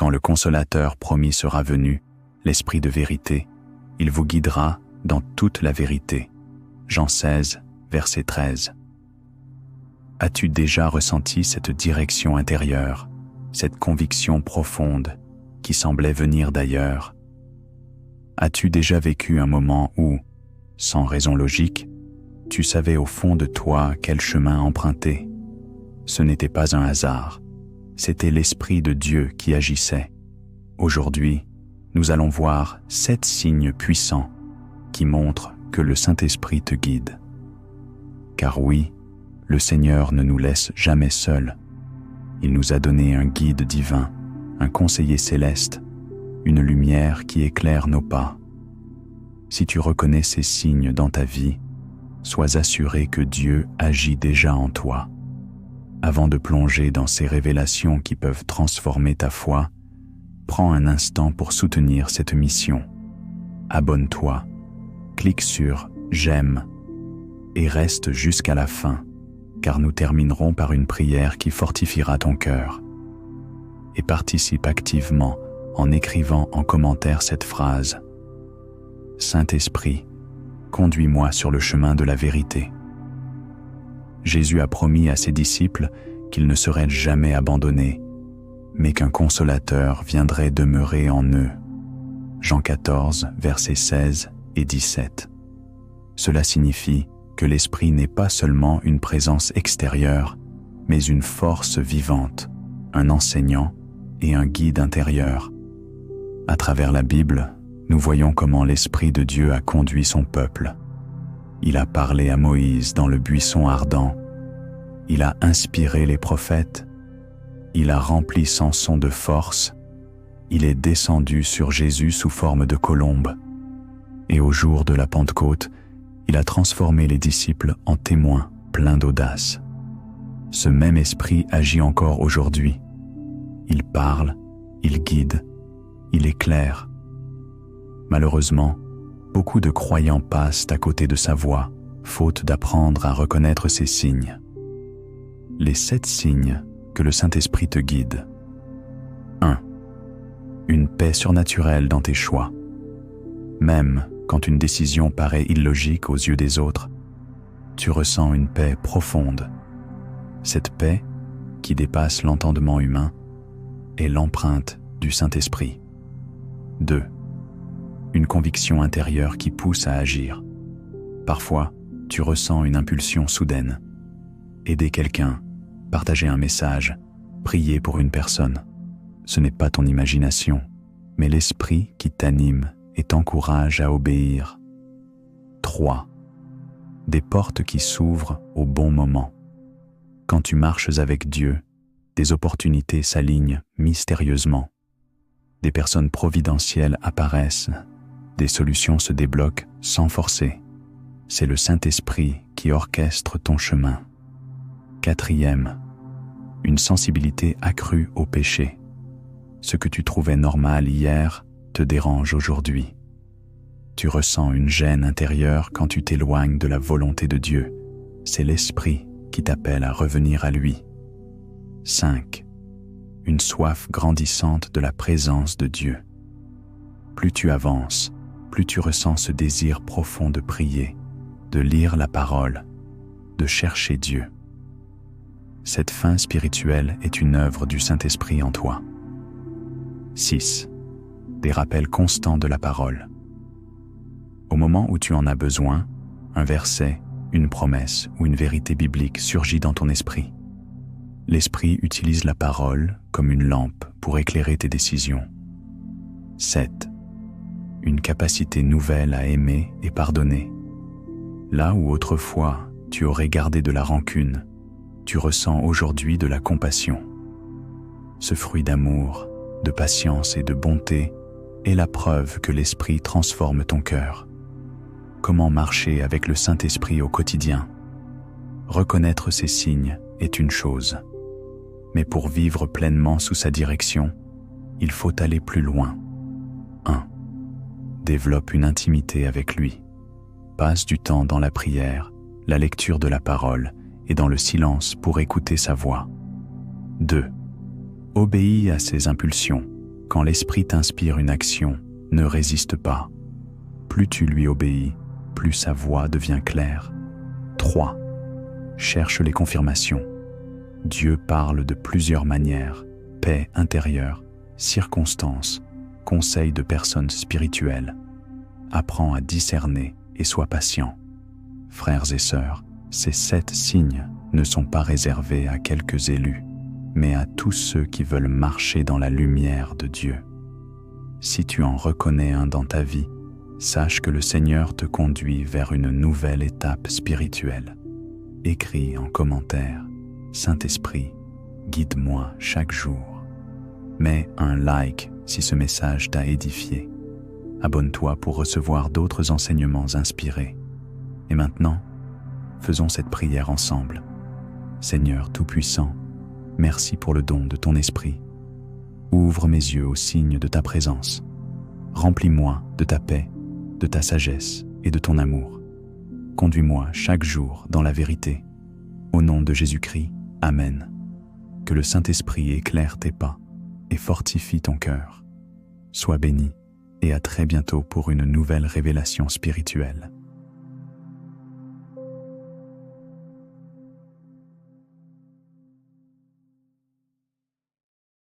quand le consolateur promis sera venu, l'Esprit de vérité, il vous guidera dans toute la vérité. Jean 16, verset 13. As-tu déjà ressenti cette direction intérieure, cette conviction profonde qui semblait venir d'ailleurs? As-tu déjà vécu un moment où, sans raison logique, tu savais au fond de toi quel chemin emprunter? Ce n'était pas un hasard, c'était l'Esprit de Dieu qui agissait. Aujourd'hui, nous allons voir 7 signes puissants qui montrent que le Saint-Esprit te guide. Car oui, le Seigneur ne nous laisse jamais seuls. Il nous a donné un guide divin, un conseiller céleste, une lumière qui éclaire nos pas. Si tu reconnais ces signes dans ta vie, sois assuré que Dieu agit déjà en toi. Avant de plonger dans ces révélations qui peuvent transformer ta foi, prends un instant pour soutenir cette mission. Abonne-toi, clique sur « J'aime » et reste jusqu'à la fin, car nous terminerons par une prière qui fortifiera ton cœur. Et participe activement en écrivant en commentaire cette phrase « Saint-Esprit, conduis-moi sur le chemin de la vérité ». Jésus a promis à ses disciples qu'ils ne seraient jamais abandonnés, mais qu'un consolateur viendrait demeurer en eux. Jean 14, versets 16 et 17. Cela signifie que l'Esprit n'est pas seulement une présence extérieure, mais une force vivante, un enseignant et un guide intérieur. À travers la Bible, nous voyons comment l'Esprit de Dieu a conduit son peuple. Il a parlé à Moïse dans le buisson ardent. Il a inspiré les prophètes. Il a rempli Samson de force. Il est descendu sur Jésus sous forme de colombe. Et au jour de la Pentecôte, il a transformé les disciples en témoins pleins d'audace. Ce même Esprit agit encore aujourd'hui. Il parle, il guide, il éclaire. Malheureusement, beaucoup de croyants passent à côté de sa voix, faute d'apprendre à reconnaître ses signes. Les 7 signes que le Saint-Esprit te guide. 1. Une paix surnaturelle dans tes choix. Même quand une décision paraît illogique aux yeux des autres, tu ressens une paix profonde. Cette paix, qui dépasse l'entendement humain, est l'empreinte du Saint-Esprit. 2. Une conviction intérieure qui pousse à agir. Parfois, tu ressens une impulsion soudaine. Aider quelqu'un, partager un message, prier pour une personne. Ce n'est pas ton imagination, mais l'Esprit qui t'anime et t'encourage à obéir. 3. Des portes qui s'ouvrent au bon moment. Quand tu marches avec Dieu, des opportunités s'alignent mystérieusement. Des personnes providentielles apparaissent. Des solutions se débloquent sans forcer. C'est le Saint-Esprit qui orchestre ton chemin. 4. Une sensibilité accrue au péché. Ce que tu trouvais normal hier te dérange aujourd'hui. Tu ressens une gêne intérieure quand tu t'éloignes de la volonté de Dieu. C'est l'Esprit qui t'appelle à revenir à lui. 5. Une soif grandissante de la présence de Dieu. Plus tu avances, plus tu ressens ce désir profond de prier, de lire la parole, de chercher Dieu. Cette faim spirituelle est une œuvre du Saint-Esprit en toi. 6. Des rappels constants de la parole. Au moment où tu en as besoin, un verset, une promesse ou une vérité biblique surgit dans ton esprit. L'Esprit utilise la parole comme une lampe pour éclairer tes décisions. 7. Une capacité nouvelle à aimer et pardonner. Là où autrefois tu aurais gardé de la rancune, tu ressens aujourd'hui de la compassion. Ce fruit d'amour, de patience et de bonté est la preuve que l'Esprit transforme ton cœur. Comment marcher avec le Saint-Esprit au quotidien? Reconnaître ses signes est une chose, mais pour vivre pleinement sous sa direction, il faut aller plus loin. 1. Développe une intimité avec lui. Passe du temps dans la prière, la lecture de la parole et dans le silence pour écouter sa voix. 2. Obéis à ses impulsions, Quand l'Esprit t'inspire une action, ne résiste pas. Plus tu lui obéis, plus sa voix devient claire. 3. Cherche les confirmations. Dieu parle de plusieurs manières: paix intérieure, circonstances, conseils de personnes spirituelles. Apprends à discerner et sois patient. Frères et sœurs, ces 7 signes ne sont pas réservés à quelques élus, mais à tous ceux qui veulent marcher dans la lumière de Dieu. Si tu en reconnais un dans ta vie, sache que le Seigneur te conduit vers une nouvelle étape spirituelle. Écris en commentaire: Saint-Esprit, guide-moi chaque jour. Mets un like si ce message t'a édifié. Abonne-toi pour recevoir d'autres enseignements inspirés. Et maintenant, faisons cette prière ensemble. Seigneur Tout-Puissant, merci pour le don de ton Esprit. Ouvre mes yeux au signe de ta présence. Remplis-moi de ta paix, de ta sagesse et de ton amour. Conduis-moi chaque jour dans la vérité. Au nom de Jésus-Christ, Amen. Que le Saint-Esprit éclaire tes pas et fortifie ton cœur. Sois béni et à très bientôt pour une nouvelle révélation spirituelle.